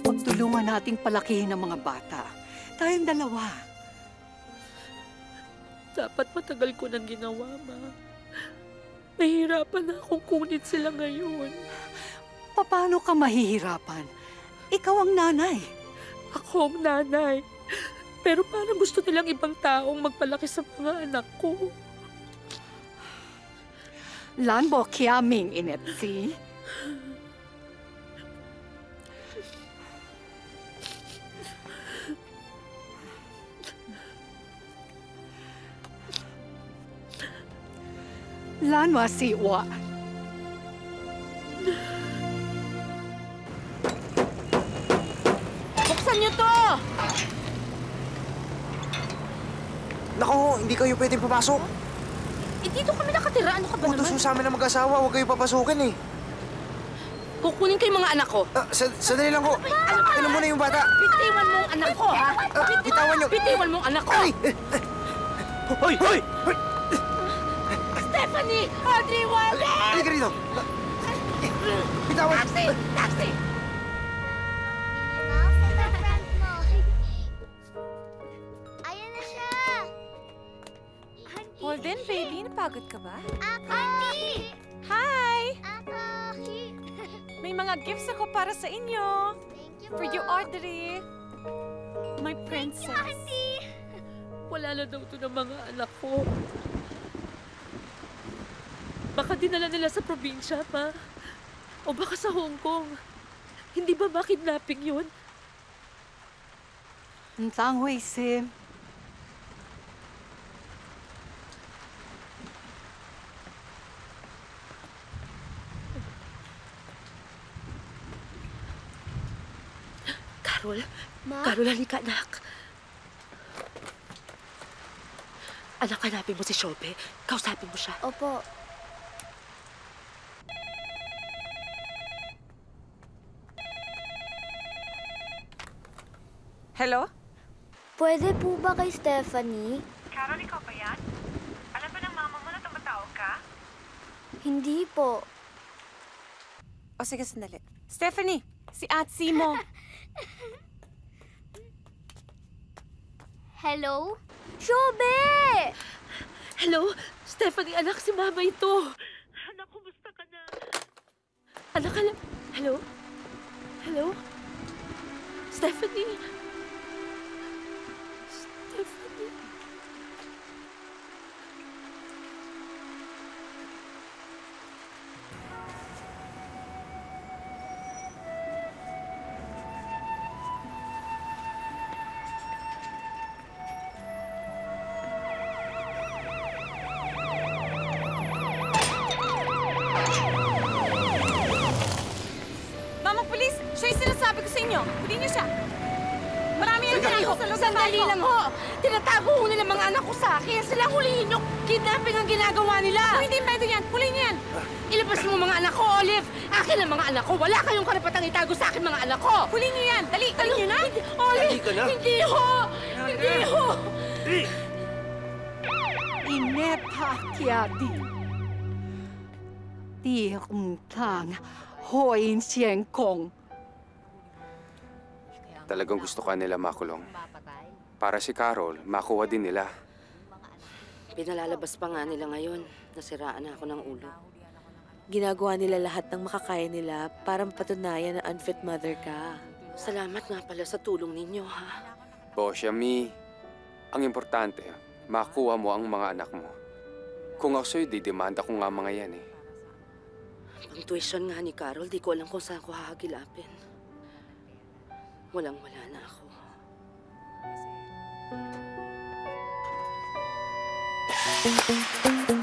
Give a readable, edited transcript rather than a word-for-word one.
Pagtulungan nating palakihin ang mga bata. Tayong dalawa. Dapat matagal ko nang ginawa, Ma. Nahihirapan na akong kunin sila ngayon. Paano ka mahihirapan? Ikaw ang nanay. Ako ang nanay. Pero parang gusto nilang ibang taong magpalaki sa mga anak ko. Lan bo kiaming inetsi. Lan wa si wa. Buksan niyo to! Naku, hindi kayo pwedeng papasok. Dito kami nakatira. Ano ka ba Utos naman? sa amin ng mag-asawa, huwag kayo papasukin eh. Kukunin ko yung mga anak ko. Sandali lang ko. Ano muna yung bata? Bitiwan mo ang anak ko, ha? Bitawan niyo. Bitiwan mo ang anak ko! Ay! Hoy! Hoy! Stephanie! Audrey, wala! Halika rito. Bitawan! Taxi! Taxi! Ayan na siya! Holden, baby, napagod ka ba? Ako! Hi! Ako! May mga gifts ako para sa inyo. Thank you For you, Audrey. My princess. Auntie! Wala na daw ito ng mga anak ko. Baka dinala nila sa probinsya, Ma. O baka sa Hong Kong. Hindi ba kidnapping yun? Ang tangway, Sim. Carol? Ma? Carol, halika, anak. Anak, hanapin mo si Shobe. Kausapin mo siya. Opo. Hello? Pwede po ba kay Stephanie? Carol, ikaw ba yan? Alam ba ng mama mo na tumatawag ka? Hindi po. O sige, sandali. Stephanie, si Atsi mo. Hello? Shobe! Hello? Stephanie, anak, si Mama ito. Anak, kumusta ka na? Anak, hello? Hello? Stephanie? Stephanie? Mama, police! Siya yung sinasabi ko sa inyo. Huli niyo siya. Marami yung tinako sa loob ng Sandali barko. lang ho! Tinatago ho nila mga anak ko sa akin. Sila hulihin nyo. Kidnapping ang ginagawa nila. Kung hindi pwede yan, huli niyo yan. Ilabas mo mga anak ko, Olive. Akin ang mga anak ko. Wala kayong karapatang itago sa akin mga anak ko. Huli niyo yan. Dali, dali niyo na. Olive! Hindi ka na. Hindi ho! Hindi ho! Ineta kiadi. Di tang hoin siyeng kong. Talagang gusto ka nila makulong. Para si Carol, makuha din nila. Pinalalabas pa nga nila ngayon. Nasiraan na ako ng ulo. Ginagawa nila lahat ng makakaya nila para mapatunayan na unfit mother ka. Salamat nga pala sa tulong ninyo, ha? Bosya, Mi, ang importante, makuha mo ang mga anak mo. Kung ako sa'yo, didemanda ko nga mga yan eh. Ang tuition nga ni Carol, di ko alam kung saan ko hahagilapin. Walang-wala na ako. Thank you.